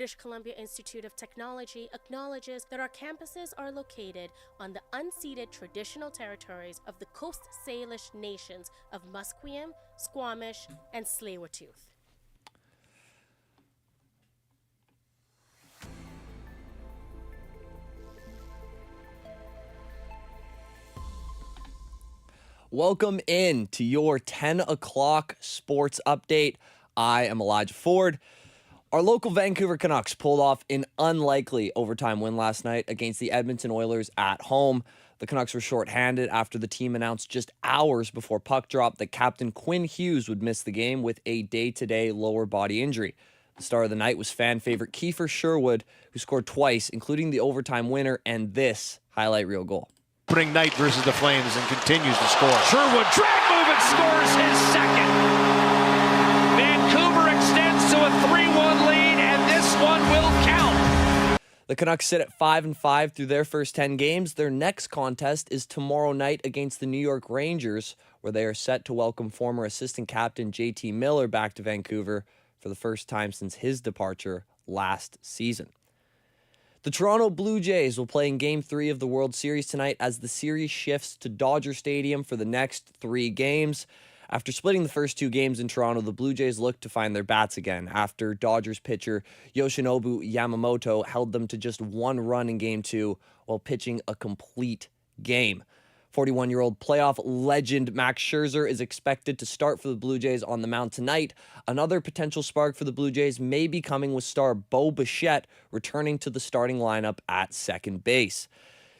British Columbia Institute of Technology acknowledges that our campuses are located on the unceded traditional territories of the Coast Salish nations of Musqueam, Squamish, and Tsleil-Waututh. Welcome in to your 10 o'clock sports update. I am Elijah Ford. Our local Vancouver Canucks pulled off an unlikely overtime win last night against the Edmonton Oilers at home. The Canucks were shorthanded after the team announced just hours before puck drop that captain Quinn Hughes would miss the game with a day-to-day lower body injury. The star of the night was fan favorite Kiefer Sherwood, who scored twice, including the overtime winner and this highlight reel goal. Opening night versus the Flames and continues to score. Sherwood drag move and scores his second. Vancouver extends to a 3-1 lead, and this one will count. The Canucks sit at 5-5 through their first 10 games. Their next contest is tomorrow night against the New York Rangers, where they are set to welcome former assistant captain JT Miller back to Vancouver for the first time since his departure last season. The Toronto Blue Jays will play in Game 3 of the World Series tonight as the series shifts to Dodger Stadium for the next 3 games. After splitting the first 2 games in Toronto, the Blue Jays look to find their bats again after Dodgers pitcher Yoshinobu Yamamoto held them to just 1 run in Game 2 while pitching a complete game. 41-year-old playoff legend Max Scherzer is expected to start for the Blue Jays on the mound tonight. Another potential spark for the Blue Jays may be coming with star Bo Bichette returning to the starting lineup at second base.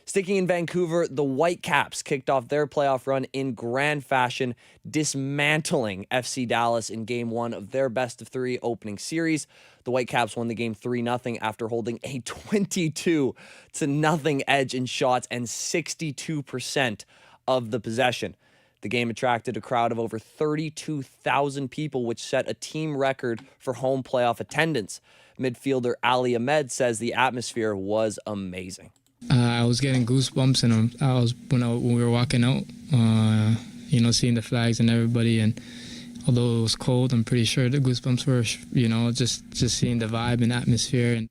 Sticking in Vancouver, the Whitecaps kicked off their playoff run in grand fashion, dismantling FC Dallas in Game 1 of their best-of-3 opening series. The Whitecaps won the game 3-0 after holding a 22-0 edge in shots and 62% of the possession. The game attracted a crowd of over 32,000 people, which set a team record for home playoff attendance. Midfielder Ali Ahmed says the atmosphere was amazing. I was getting goosebumps, and when we were walking out, seeing the flags and everybody, and although it was cold, I'm pretty sure the goosebumps were, just seeing the vibe and atmosphere. And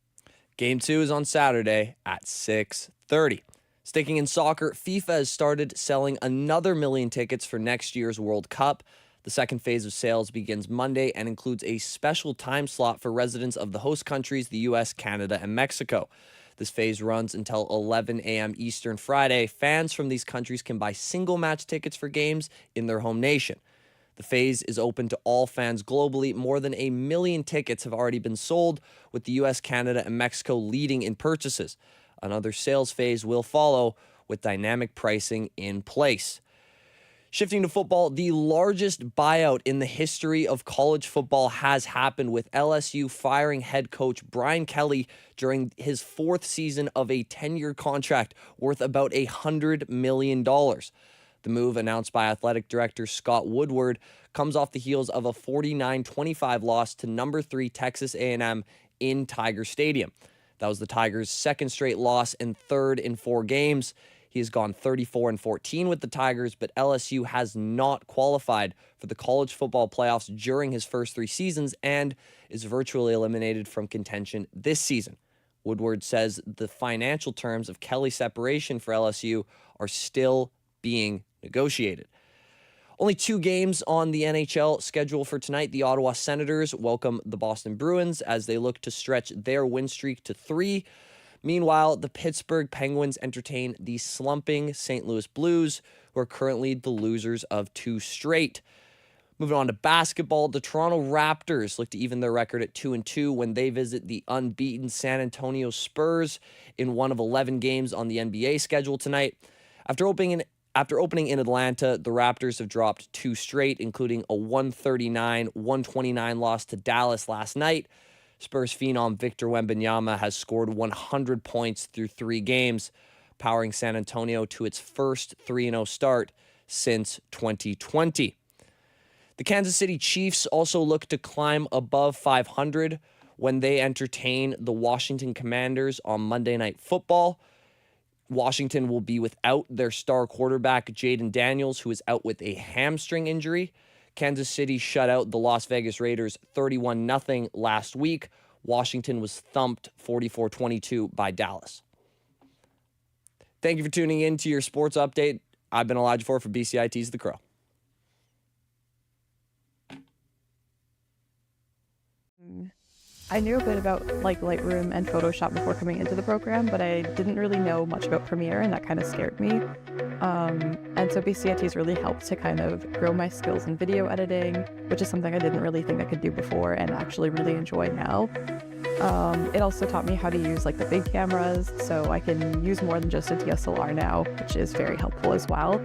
Game 2 is on Saturday at 6:30. Sticking in soccer, FIFA has started selling another 1 million tickets for next year's World Cup. The second phase of sales begins Monday and includes a special time slot for residents of the host countries, the U.S., Canada, and Mexico. This phase runs until 11 a.m. Eastern Friday. Fans from these countries can buy single match tickets for games in their home nation. The phase is open to all fans globally. More than 1 million tickets have already been sold, with the U.S., Canada, and Mexico leading in purchases. Another sales phase will follow, with dynamic pricing in place. Shifting to football, the largest buyout in the history of college football has happened, with LSU firing head coach Brian Kelly during his 4th season of a 10-year contract worth about $100 million. The move, announced by athletic director Scott Woodward, comes off the heels of a 49-25 loss to number 3 Texas A&M in Tiger Stadium. That was the Tigers' 2nd straight loss and 3rd in 4 games. He has gone 34-14 with the Tigers, but LSU has not qualified for the college football playoffs during his first 3 seasons and is virtually eliminated from contention this season. Woodward says the financial terms of Kelly's separation for LSU are still being negotiated. Only 2 games on the NHL schedule for tonight. The Ottawa Senators welcome the Boston Bruins as they look to stretch their win streak to 3. Meanwhile, the Pittsburgh Penguins entertain the slumping St. Louis Blues, who are currently the losers of 2 straight. Moving on to basketball, the Toronto Raptors look to even their record at 2-2 when they visit the unbeaten San Antonio Spurs in one of 11 games on the NBA schedule tonight. After opening in Atlanta, the Raptors have dropped 2 straight, including a 139-129 loss to Dallas last night. Spurs phenom Victor Wembanyama has scored 100 points through 3 games, powering San Antonio to its first 3-0 start since 2020. The Kansas City Chiefs also look to climb above 500 when they entertain the Washington Commanders on Monday Night Football. Washington will be without their star quarterback, Jaden Daniels, who is out with a hamstring injury. Kansas City shut out the Las Vegas Raiders 31-0 last week, Washington was thumped 44-22 by Dallas. Thank you for tuning in to your sports update. I've been Elijah Ford for BCIT's The Crow. I knew a bit about Lightroom and Photoshop before coming into the program, but I didn't really know much about Premiere, and that kind of scared me. And so BCIT has really helped to kind of grow my skills in video editing, which is something I didn't really think I could do before and actually really enjoy now. It also taught me how to use the big cameras, so I can use more than just a DSLR now, which is very helpful as well.